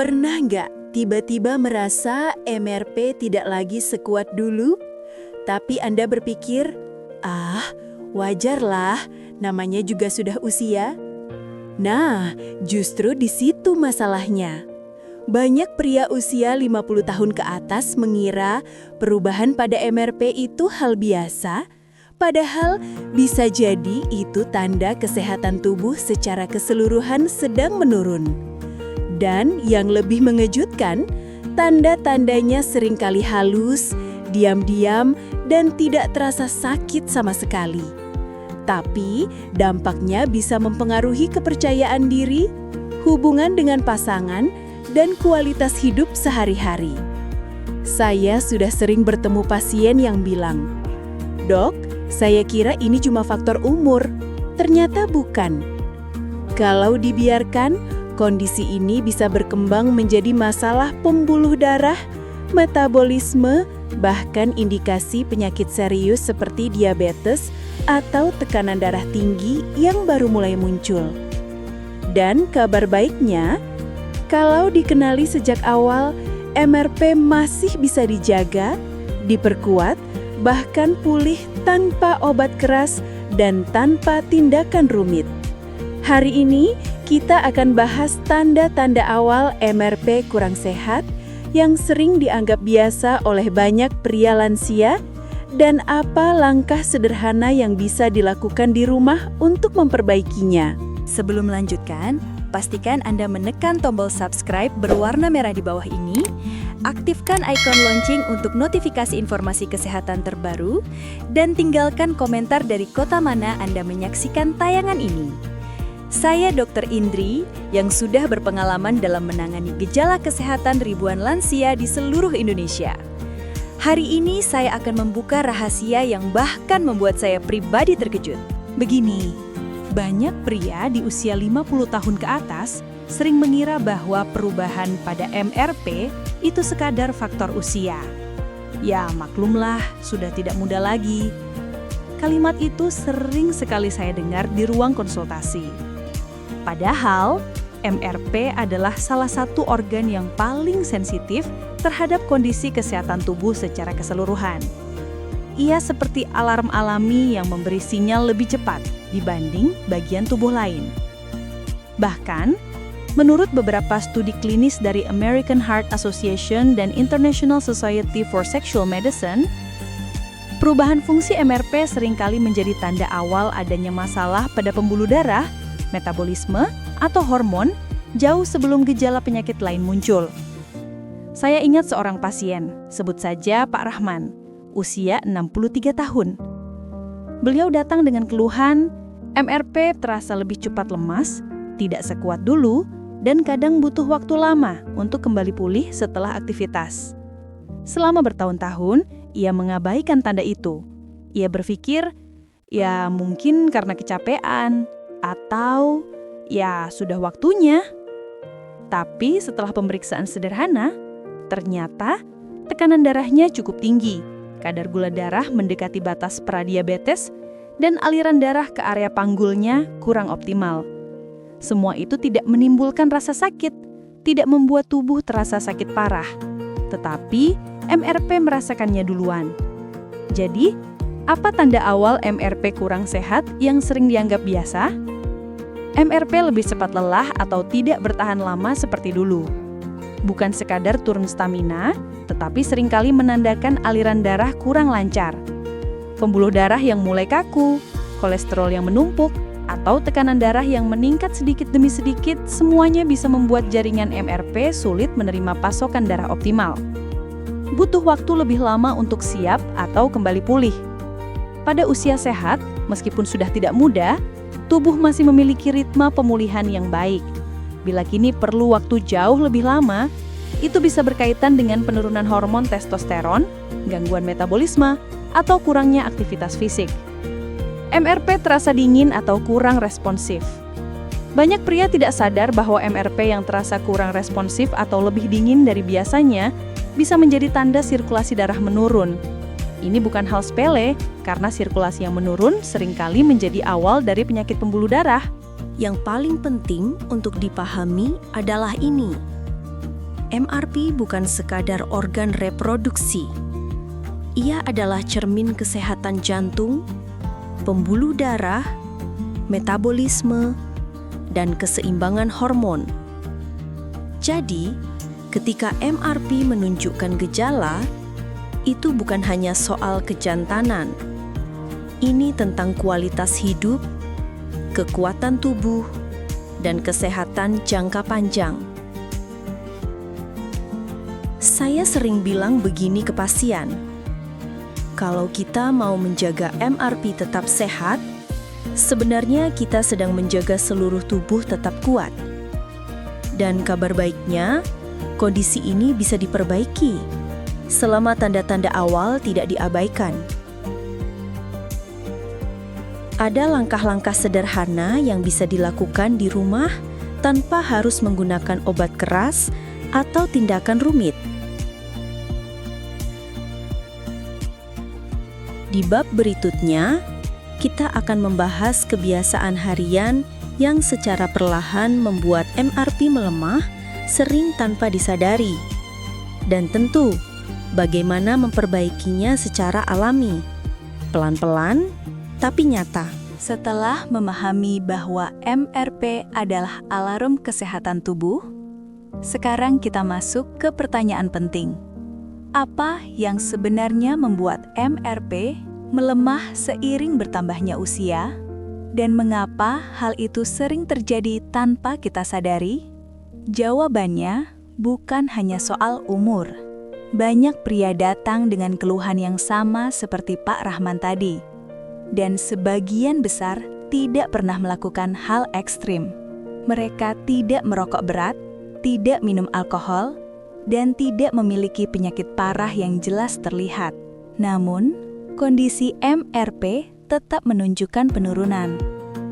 Pernah nggak tiba-tiba merasa MRP tidak lagi sekuat dulu? Tapi Anda berpikir, wajarlah, namanya juga sudah usia. Nah, justru di situ masalahnya. Banyak pria usia 50 tahun ke atas mengira perubahan pada MRP itu hal biasa, padahal bisa jadi itu tanda kesehatan tubuh secara keseluruhan sedang menurun. Dan yang lebih mengejutkan, tanda-tandanya seringkali halus, diam-diam, dan tidak terasa sakit sama sekali. Tapi dampaknya bisa mempengaruhi kepercayaan diri, hubungan dengan pasangan, dan kualitas hidup sehari-hari. Saya sudah sering bertemu pasien yang bilang, "Dok, saya kira ini cuma faktor umur." Ternyata bukan. Kalau dibiarkan, kondisi ini bisa berkembang menjadi masalah pembuluh darah, metabolisme, bahkan indikasi penyakit serius seperti diabetes atau tekanan darah tinggi yang baru mulai muncul. Dan kabar baiknya, kalau dikenali sejak awal, MRP masih bisa dijaga, diperkuat, bahkan pulih tanpa obat keras dan tanpa tindakan rumit. Hari ini, kita akan bahas tanda-tanda awal MRP kurang sehat yang sering dianggap biasa oleh banyak pria lansia dan apa langkah sederhana yang bisa dilakukan di rumah untuk memperbaikinya. Sebelum melanjutkan, pastikan Anda menekan tombol subscribe berwarna merah di bawah ini, aktifkan ikon lonceng untuk notifikasi informasi kesehatan terbaru, dan tinggalkan komentar dari kota mana Anda menyaksikan tayangan ini. Saya Dr. Indri yang sudah berpengalaman dalam menangani gejala kesehatan ribuan lansia di seluruh Indonesia. Hari ini saya akan membuka rahasia yang bahkan membuat saya pribadi terkejut. Begini, banyak pria di usia 50 tahun ke atas sering mengira bahwa perubahan pada MRP itu sekadar faktor usia. Ya maklumlah, sudah tidak muda lagi. Kalimat itu sering sekali saya dengar di ruang konsultasi. Padahal, MRP adalah salah satu organ yang paling sensitif terhadap kondisi kesehatan tubuh secara keseluruhan. Ia seperti alarm alami yang memberi sinyal lebih cepat dibanding bagian tubuh lain. Bahkan, menurut beberapa studi klinis dari American Heart Association dan International Society for Sexual Medicine, perubahan fungsi MRP seringkali menjadi tanda awal adanya masalah pada pembuluh darah, metabolisme, atau hormon jauh sebelum gejala penyakit lain muncul. Saya ingat seorang pasien, sebut saja Pak Rahman, usia 63 tahun. Beliau datang dengan keluhan, MRP terasa lebih cepat lemas, tidak sekuat dulu, dan kadang butuh waktu lama untuk kembali pulih setelah aktivitas. Selama bertahun-tahun, ia mengabaikan tanda itu. Ia berpikir, ya mungkin karena kecapean, atau ya sudah waktunya. Tapi setelah pemeriksaan sederhana, ternyata tekanan darahnya cukup tinggi, kadar gula darah mendekati batas pradiabetes, dan aliran darah ke area panggulnya kurang optimal. Semua itu tidak menimbulkan rasa sakit, tidak membuat tubuh terasa sakit parah. Tetapi MRP merasakannya duluan. Jadi, apa tanda awal MRP kurang sehat yang sering dianggap biasa? MRP lebih cepat lelah atau tidak bertahan lama seperti dulu. Bukan sekadar turun stamina, tetapi seringkali menandakan aliran darah kurang lancar. Pembuluh darah yang mulai kaku, kolesterol yang menumpuk, atau tekanan darah yang meningkat sedikit demi sedikit, semuanya bisa membuat jaringan MRP sulit menerima pasokan darah optimal. Butuh waktu lebih lama untuk siap atau kembali pulih. Pada usia sehat, meskipun sudah tidak muda, tubuh masih memiliki ritme pemulihan yang baik. Bila kini perlu waktu jauh lebih lama, itu bisa berkaitan dengan penurunan hormon testosteron, gangguan metabolisme, atau kurangnya aktivitas fisik. MRP terasa dingin atau kurang responsif. Banyak pria tidak sadar bahwa MRP yang terasa kurang responsif atau lebih dingin dari biasanya bisa menjadi tanda sirkulasi darah menurun. Ini bukan hal sepele, karena sirkulasi yang menurun seringkali menjadi awal dari penyakit pembuluh darah. Yang paling penting untuk dipahami adalah ini. MRP bukan sekadar organ reproduksi. Ia adalah cermin kesehatan jantung, pembuluh darah, metabolisme, dan keseimbangan hormon. Jadi, ketika MRP menunjukkan gejala, itu bukan hanya soal kejantanan. Ini tentang kualitas hidup, kekuatan tubuh, dan kesehatan jangka panjang. Saya sering bilang begini ke pasien, kalau kita mau menjaga MRP tetap sehat, sebenarnya kita sedang menjaga seluruh tubuh tetap kuat. Dan kabar baiknya, kondisi ini bisa diperbaiki selama tanda-tanda awal tidak diabaikan. Ada langkah-langkah sederhana yang bisa dilakukan di rumah tanpa harus menggunakan obat keras atau tindakan rumit. Di bab berikutnya, kita akan membahas kebiasaan harian yang secara perlahan membuat MRP melemah, sering tanpa disadari. Dan tentu, bagaimana memperbaikinya secara alami, pelan-pelan tapi nyata. Setelah memahami bahwa MRP adalah alarm kesehatan tubuh, sekarang kita masuk ke pertanyaan penting. Apa yang sebenarnya membuat MRP melemah seiring bertambahnya usia? Dan mengapa hal itu sering terjadi tanpa kita sadari? Jawabannya bukan hanya soal umur. Banyak pria datang dengan keluhan yang sama seperti Pak Rahman tadi. Dan sebagian besar tidak pernah melakukan hal ekstrim. Mereka tidak merokok berat, tidak minum alkohol, dan tidak memiliki penyakit parah yang jelas terlihat. Namun, kondisi MRP tetap menunjukkan penurunan.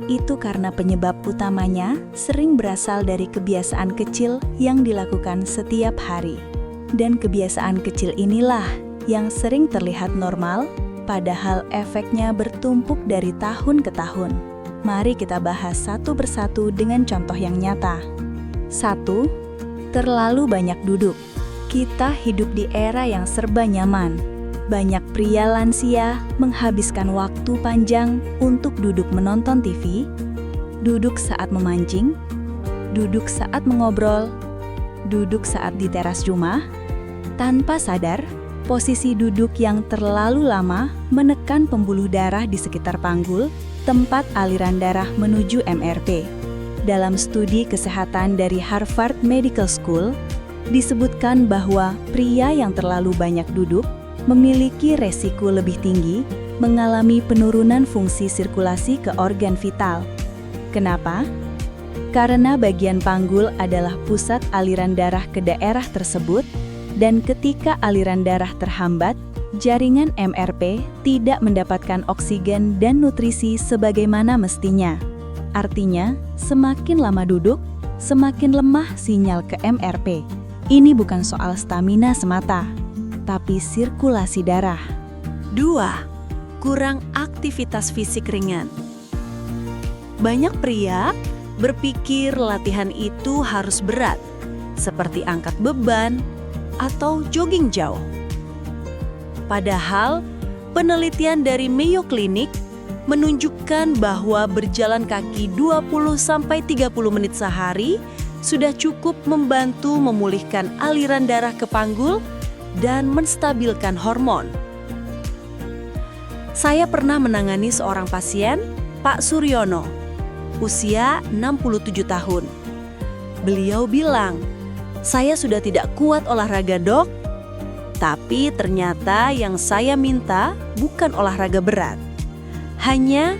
Itu karena penyebab utamanya sering berasal dari kebiasaan kecil yang dilakukan setiap hari. Dan kebiasaan kecil inilah yang sering terlihat normal, padahal efeknya bertumpuk dari tahun ke tahun. Mari kita bahas satu persatu dengan contoh yang nyata. 1. Terlalu banyak duduk. Kita hidup di era yang serba nyaman. Banyak pria lansia menghabiskan waktu panjang untuk duduk menonton TV, duduk saat memancing, duduk saat mengobrol, duduk saat di teras rumah. Tanpa sadar, posisi duduk yang terlalu lama menekan pembuluh darah di sekitar panggul, tempat aliran darah menuju MRP. Dalam studi kesehatan dari Harvard Medical School, disebutkan bahwa pria yang terlalu banyak duduk memiliki resiko lebih tinggi mengalami penurunan fungsi sirkulasi ke organ vital. Kenapa? Karena bagian panggul adalah pusat aliran darah ke daerah tersebut, dan ketika aliran darah terhambat, jaringan MRP tidak mendapatkan oksigen dan nutrisi sebagaimana mestinya. Artinya, semakin lama duduk, semakin lemah sinyal ke MRP. Ini bukan soal stamina semata, tapi sirkulasi darah. 2. Kurang aktivitas fisik ringan. Banyak pria berpikir latihan itu harus berat, seperti angkat beban atau jogging jauh. Padahal, penelitian dari Mayo Clinic menunjukkan bahwa berjalan kaki 20-30 menit sehari sudah cukup membantu memulihkan aliran darah ke panggul dan menstabilkan hormon. Saya pernah menangani seorang pasien, Pak Suryono, usia 67 tahun. Beliau bilang, "Saya sudah tidak kuat olahraga, Dok. Tapi ternyata yang saya minta bukan olahraga berat. Hanya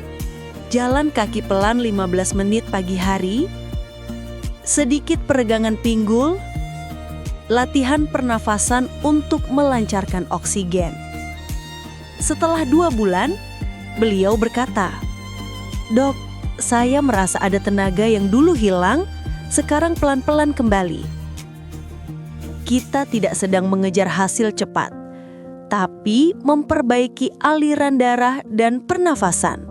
jalan kaki pelan 15 menit pagi hari, sedikit peregangan pinggul, latihan pernafasan untuk melancarkan oksigen." Setelah 2 bulan, beliau berkata, "Dok, saya merasa ada tenaga yang dulu hilang, sekarang pelan-pelan kembali." Kita tidak sedang mengejar hasil cepat, tapi memperbaiki aliran darah dan pernafasan.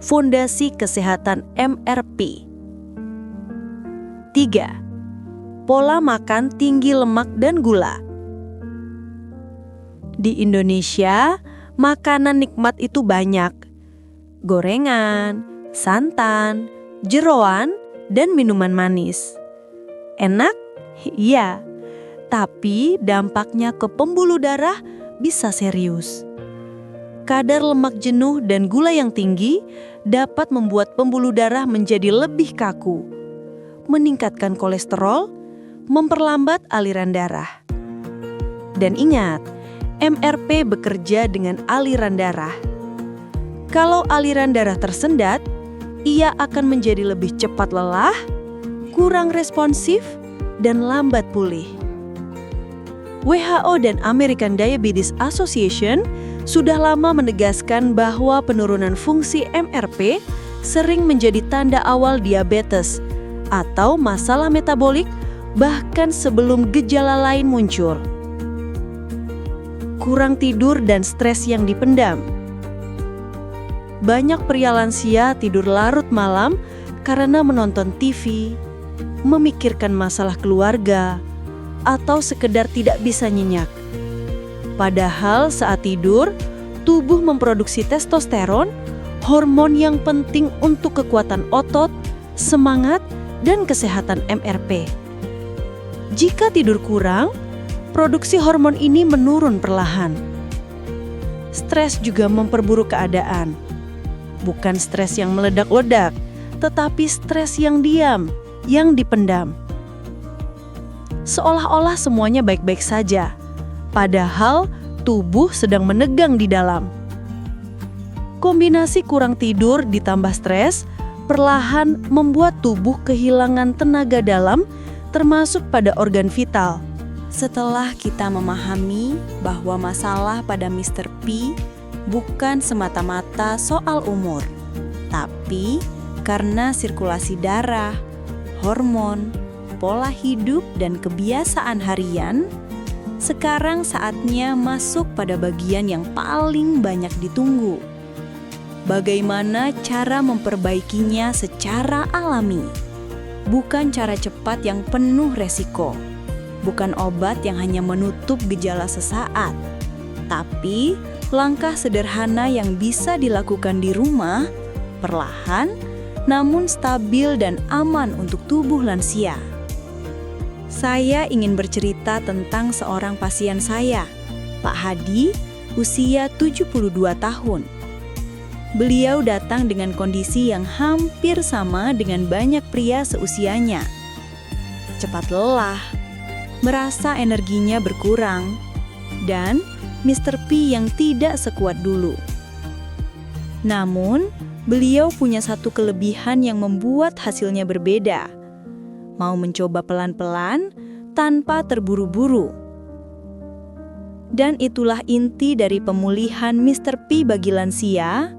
Fondasi kesehatan MRP. 3. pola makan tinggi lemak dan gula. Di Indonesia, makanan nikmat itu banyak. Gorengan, santan, jeroan, dan minuman manis. Enak? Iya. Tapi dampaknya ke pembuluh darah bisa serius. Kadar lemak jenuh dan gula yang tinggi dapat membuat pembuluh darah menjadi lebih kaku, meningkatkan kolesterol, memperlambat aliran darah. Dan ingat, MRP bekerja dengan aliran darah. Kalau aliran darah tersendat, ia akan menjadi lebih cepat lelah, kurang responsif, dan lambat pulih. WHO dan American Diabetes Association sudah lama menegaskan bahwa penurunan fungsi MRP sering menjadi tanda awal diabetes atau masalah metabolik bahkan sebelum gejala lain muncul. Kurang tidur dan stres yang dipendam. Banyak pria lansia tidur larut malam karena menonton TV, memikirkan masalah keluarga, atau sekedar tidak bisa nyenyak. Padahal saat tidur, tubuh memproduksi testosteron, hormon yang penting untuk kekuatan otot, semangat, dan kesehatan MRP. Jika tidur kurang, produksi hormon ini menurun perlahan. Stres juga memperburuk keadaan. Bukan stres yang meledak-ledak, tetapi stres yang diam, yang dipendam. Seolah-olah semuanya baik-baik saja, padahal tubuh sedang menegang di dalam. Kombinasi kurang tidur ditambah stres perlahan membuat tubuh kehilangan tenaga dalam, termasuk pada organ vital. Setelah kita memahami bahwa masalah pada Mr. P bukan semata-mata soal umur, tapi karena sirkulasi darah, hormon, pola hidup, dan kebiasaan harian, sekarang saatnya masuk pada bagian yang paling banyak ditunggu. Bagaimana cara memperbaikinya secara alami? Bukan cara cepat yang penuh resiko. Bukan obat yang hanya menutup gejala sesaat. Tapi langkah sederhana yang bisa dilakukan di rumah, perlahan, namun stabil dan aman untuk tubuh lansia. Saya ingin bercerita tentang seorang pasien saya, Pak Hadi, usia 72 tahun. Beliau datang dengan kondisi yang hampir sama dengan banyak pria seusianya. Cepat lelah, merasa energinya berkurang, dan Mr. P yang tidak sekuat dulu. Namun, beliau punya satu kelebihan yang membuat hasilnya berbeda. Mau mencoba pelan-pelan tanpa terburu-buru. Dan itulah inti dari pemulihan Mr. P bagi lansia,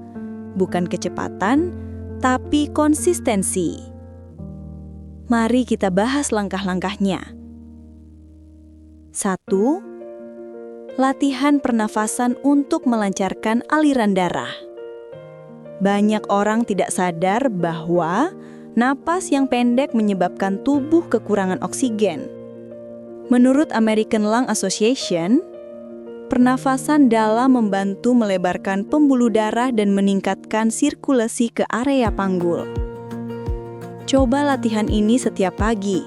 bukan kecepatan, tapi konsistensi. Mari kita bahas langkah-langkahnya. 1. Latihan pernafasan untuk melancarkan aliran darah. Banyak orang tidak sadar bahwa napas yang pendek menyebabkan tubuh kekurangan oksigen. Menurut American Lung Association, pernafasan dalam membantu melebarkan pembuluh darah dan meningkatkan sirkulasi ke area panggul. Coba latihan ini setiap pagi.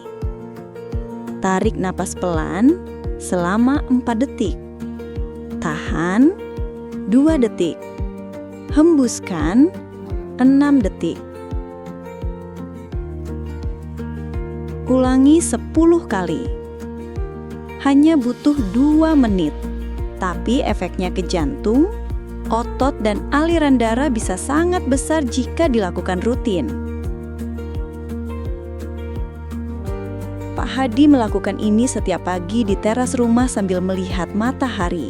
Tarik napas pelan selama 4 detik. Tahan 2 detik. Hembuskan 6 detik. Ulangi 10 kali. Hanya butuh 2 menit. Tapi efeknya ke jantung, otot, dan aliran darah bisa sangat besar jika dilakukan rutin. Pak Hadi melakukan ini setiap pagi di teras rumah sambil melihat matahari.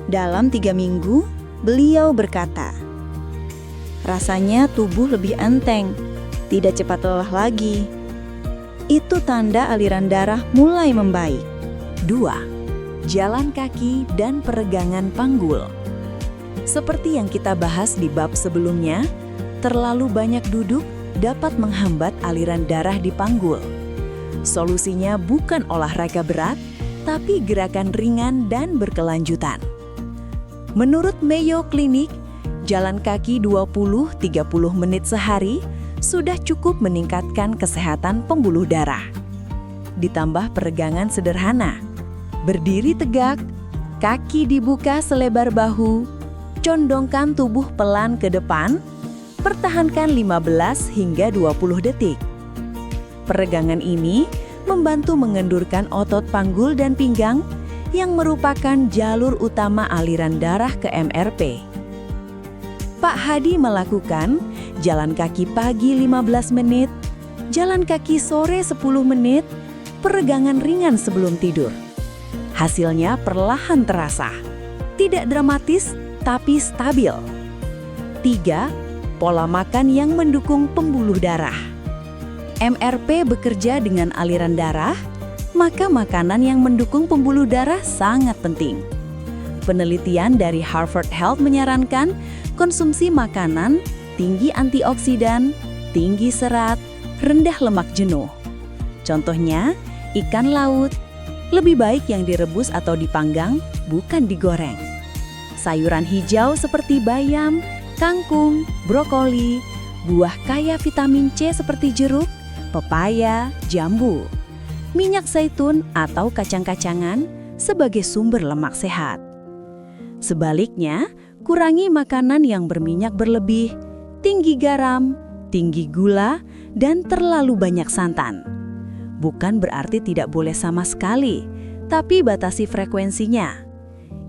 Dalam 3 minggu, beliau berkata, rasanya tubuh lebih enteng, tidak cepat lelah lagi. Itu tanda aliran darah mulai membaik. 2. Jalan kaki dan peregangan panggul. Seperti yang kita bahas di bab sebelumnya, terlalu banyak duduk dapat menghambat aliran darah di panggul. Solusinya bukan olahraga berat, tapi gerakan ringan dan berkelanjutan. Menurut Mayo Clinic, jalan kaki 20-30 menit sehari sudah cukup meningkatkan kesehatan pembuluh darah. Ditambah peregangan sederhana, berdiri tegak, kaki dibuka selebar bahu, condongkan tubuh pelan ke depan, pertahankan 15 hingga 20 detik. Peregangan ini membantu mengendurkan otot panggul dan pinggang yang merupakan jalur utama aliran darah ke MRP. Pak Hadi melakukan jalan kaki pagi 15 menit, jalan kaki sore 10 menit, peregangan ringan sebelum tidur. Hasilnya perlahan terasa, tidak dramatis tapi stabil. 3. Pola makan yang mendukung pembuluh darah. MRP bekerja dengan aliran darah, maka makanan yang mendukung pembuluh darah sangat penting. Penelitian dari Harvard Health menyarankan konsumsi makanan tinggi antioksidan, tinggi serat, rendah lemak jenuh. Contohnya, ikan laut, lebih baik yang direbus atau dipanggang, bukan digoreng. Sayuran hijau seperti bayam, kangkung, brokoli, buah kaya vitamin C seperti jeruk, pepaya, jambu, minyak zaitun atau kacang-kacangan sebagai sumber lemak sehat. Sebaliknya, kurangi makanan yang berminyak berlebih, tinggi garam, tinggi gula, dan terlalu banyak santan. Bukan berarti tidak boleh sama sekali, tapi batasi frekuensinya.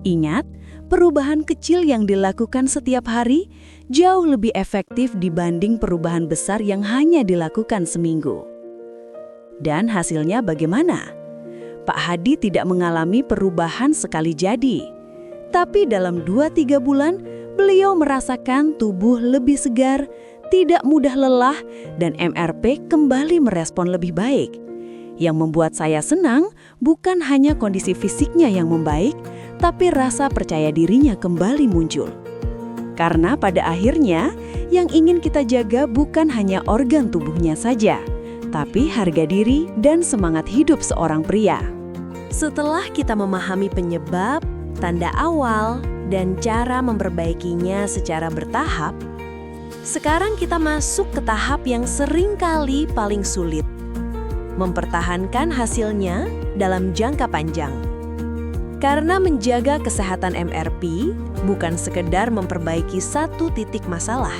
Ingat, perubahan kecil yang dilakukan setiap hari jauh lebih efektif dibanding perubahan besar yang hanya dilakukan seminggu. Dan hasilnya bagaimana? Pak Hadi tidak mengalami perubahan sekali jadi. Tapi dalam 2-3 bulan, beliau merasakan tubuh lebih segar, tidak mudah lelah, dan MRP kembali merespon lebih baik. Yang membuat saya senang bukan hanya kondisi fisiknya yang membaik, tapi rasa percaya dirinya kembali muncul. Karena pada akhirnya, yang ingin kita jaga bukan hanya organ tubuhnya saja, tapi harga diri dan semangat hidup seorang pria. Setelah kita memahami penyebab, tanda awal, dan cara memperbaikinya secara bertahap, sekarang kita masuk ke tahap yang seringkali paling sulit, mempertahankan hasilnya dalam jangka panjang. Karena menjaga kesehatan MRP bukan sekedar memperbaiki satu titik masalah,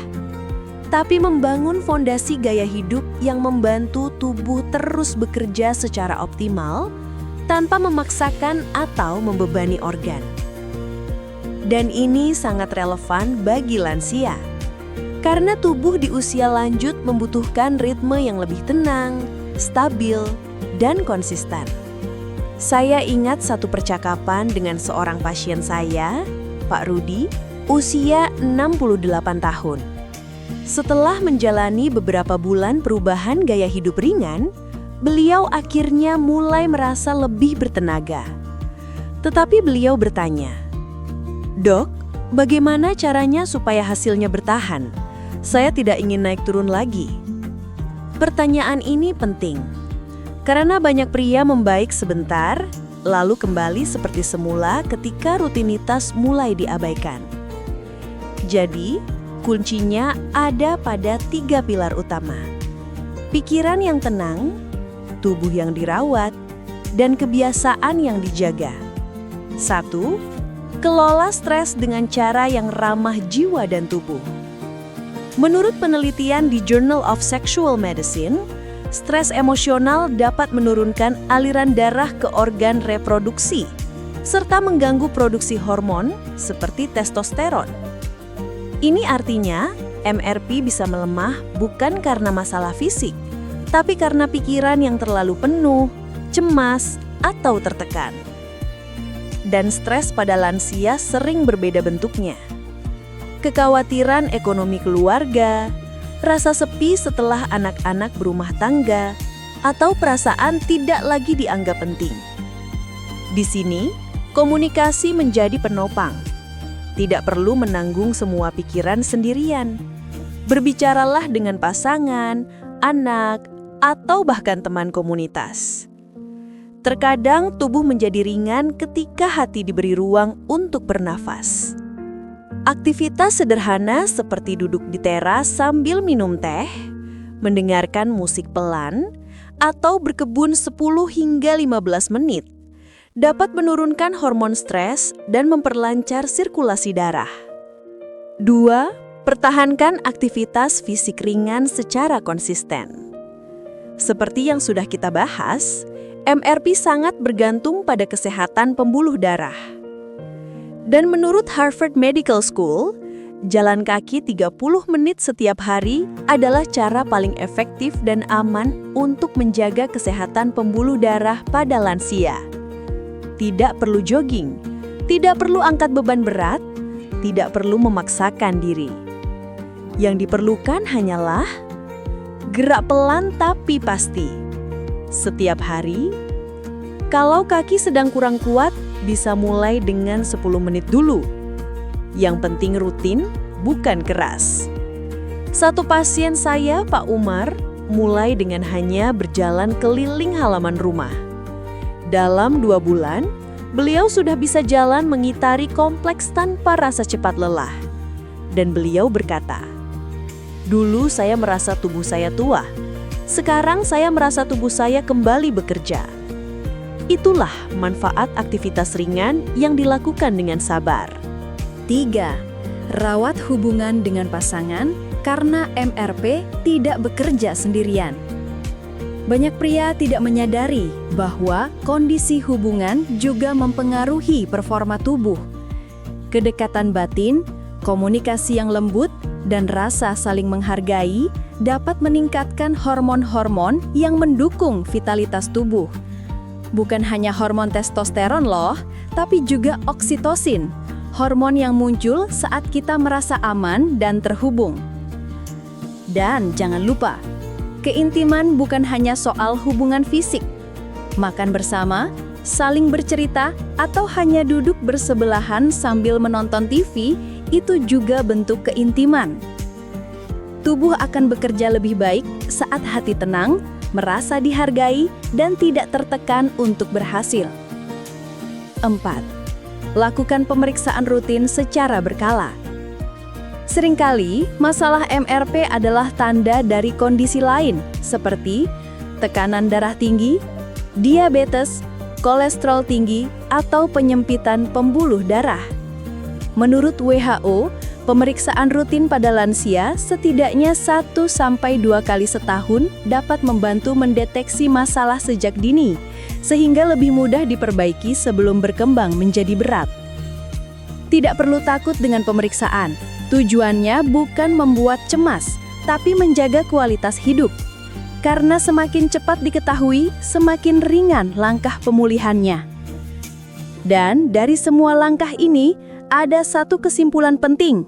tapi membangun fondasi gaya hidup yang membantu tubuh terus bekerja secara optimal tanpa memaksakan atau membebani organ. Dan ini sangat relevan bagi lansia, karena tubuh di usia lanjut membutuhkan ritme yang lebih tenang, stabil, dan konsisten. Saya ingat satu percakapan dengan seorang pasien saya, Pak Rudi, usia 68 tahun. Setelah menjalani beberapa bulan perubahan gaya hidup ringan, beliau akhirnya mulai merasa lebih bertenaga. Tetapi beliau bertanya, "Dok, bagaimana caranya supaya hasilnya bertahan? Saya tidak ingin naik turun lagi." Pertanyaan ini penting, karena banyak pria membaik sebentar, lalu kembali seperti semula ketika rutinitas mulai diabaikan. Jadi, kuncinya ada pada 3 pilar utama. Pikiran yang tenang, tubuh yang dirawat, dan kebiasaan yang dijaga. 1. Kelola stres dengan cara yang ramah jiwa dan tubuh. Menurut penelitian di Journal of Sexual Medicine, stres emosional dapat menurunkan aliran darah ke organ reproduksi, serta mengganggu produksi hormon seperti testosteron. Ini artinya, MRP bisa melemah bukan karena masalah fisik, tapi karena pikiran yang terlalu penuh, cemas, atau tertekan. Dan stres pada lansia sering berbeda bentuknya. Kekhawatiran ekonomi keluarga, rasa sepi setelah anak-anak berumah tangga, atau perasaan tidak lagi dianggap penting. Di sini, komunikasi menjadi penopang. Tidak perlu menanggung semua pikiran sendirian. Berbicaralah dengan pasangan, anak, atau bahkan teman komunitas. Terkadang tubuh menjadi ringan ketika hati diberi ruang untuk bernafas. Aktivitas sederhana seperti duduk di teras sambil minum teh, mendengarkan musik pelan, atau berkebun 10 hingga 15 menit dapat menurunkan hormon stres dan memperlancar sirkulasi darah. 2. Pertahankan aktivitas fisik ringan secara konsisten. Seperti yang sudah kita bahas, MRP sangat bergantung pada kesehatan pembuluh darah. Dan menurut Harvard Medical School, jalan kaki 30 menit setiap hari adalah cara paling efektif dan aman untuk menjaga kesehatan pembuluh darah pada lansia. Tidak perlu jogging, tidak perlu angkat beban berat, tidak perlu memaksakan diri. Yang diperlukan hanyalah gerak pelan tapi pasti. Setiap hari, kalau kaki sedang kurang kuat, bisa mulai dengan 10 menit dulu. Yang penting rutin, bukan keras. Satu pasien saya, Pak Umar, mulai dengan hanya berjalan keliling halaman rumah. Dalam 2 bulan, beliau sudah bisa jalan mengitari kompleks tanpa rasa cepat lelah. Dan beliau berkata, "Dulu saya merasa tubuh saya tua. Sekarang saya merasa tubuh saya kembali bekerja." Itulah manfaat aktivitas ringan yang dilakukan dengan sabar. 3. Rawat hubungan dengan pasangan karena MRP tidak bekerja sendirian. Banyak pria tidak menyadari bahwa kondisi hubungan juga mempengaruhi performa tubuh. Kedekatan batin, komunikasi yang lembut, dan rasa saling menghargai dapat meningkatkan hormon-hormon yang mendukung vitalitas tubuh. Bukan hanya hormon testosteron loh, tapi juga oksitosin, hormon yang muncul saat kita merasa aman dan terhubung. Dan jangan lupa, keintiman bukan hanya soal hubungan fisik. Makan bersama, saling bercerita, atau hanya duduk bersebelahan sambil menonton TV, itu juga bentuk keintiman. Tubuh akan bekerja lebih baik saat hati tenang, merasa dihargai, dan tidak tertekan untuk berhasil. 4. Lakukan pemeriksaan rutin secara berkala. Seringkali, masalah MRP adalah tanda dari kondisi lain, seperti tekanan darah tinggi, diabetes, kolesterol tinggi, atau penyempitan pembuluh darah. Menurut WHO, pemeriksaan rutin pada lansia setidaknya 1-2 kali setahun dapat membantu mendeteksi masalah sejak dini, sehingga lebih mudah diperbaiki sebelum berkembang menjadi berat. Tidak perlu takut dengan pemeriksaan. Tujuannya bukan membuat cemas, tapi menjaga kualitas hidup. Karena semakin cepat diketahui, semakin ringan langkah pemulihannya. Dan dari semua langkah ini, ada satu kesimpulan penting.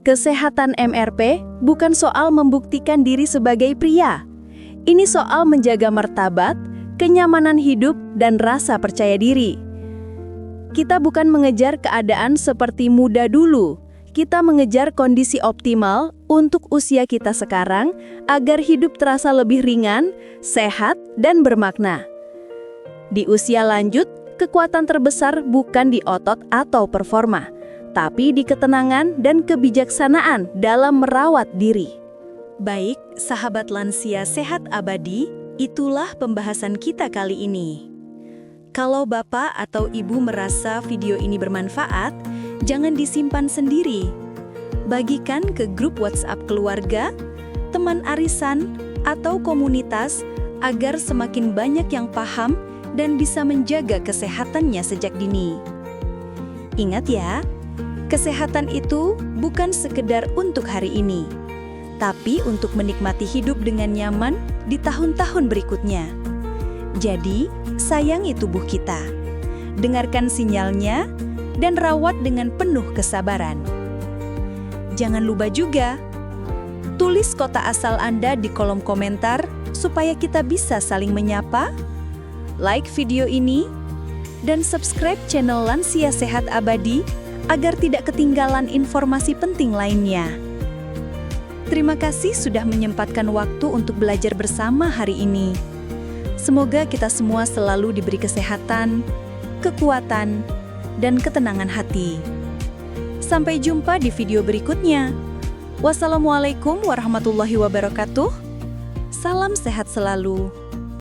Kesehatan MRP bukan soal membuktikan diri sebagai pria. Ini soal menjaga martabat, kenyamanan hidup, dan rasa percaya diri. Kita bukan mengejar keadaan seperti muda dulu. Kita mengejar kondisi optimal untuk usia kita sekarang agar hidup terasa lebih ringan, sehat, dan bermakna. Di usia lanjut, kekuatan terbesar bukan di otot atau performa, tapi di ketenangan dan kebijaksanaan dalam merawat diri. Baik, sahabat lansia sehat abadi, itulah pembahasan kita kali ini. Kalau Bapak atau Ibu merasa video ini bermanfaat, jangan disimpan sendiri. Bagikan ke grup WhatsApp keluarga, teman arisan, atau komunitas agar semakin banyak yang paham dan bisa menjaga kesehatannya sejak dini. Ingat ya, kesehatan itu bukan sekedar untuk hari ini, tapi untuk menikmati hidup dengan nyaman di tahun-tahun berikutnya. Jadi, sayangi tubuh kita, dengarkan sinyalnya, dan rawat dengan penuh kesabaran. Jangan lupa juga, tulis kota asal Anda di kolom komentar supaya kita bisa saling menyapa. Like video ini, dan subscribe channel Lansia Sehat Abadi agar tidak ketinggalan informasi penting lainnya. Terima kasih sudah menyempatkan waktu untuk belajar bersama hari ini. Semoga kita semua selalu diberi kesehatan, kekuatan, dan ketenangan hati. Sampai jumpa di video berikutnya. Wassalamualaikum warahmatullahi wabarakatuh. Salam sehat selalu.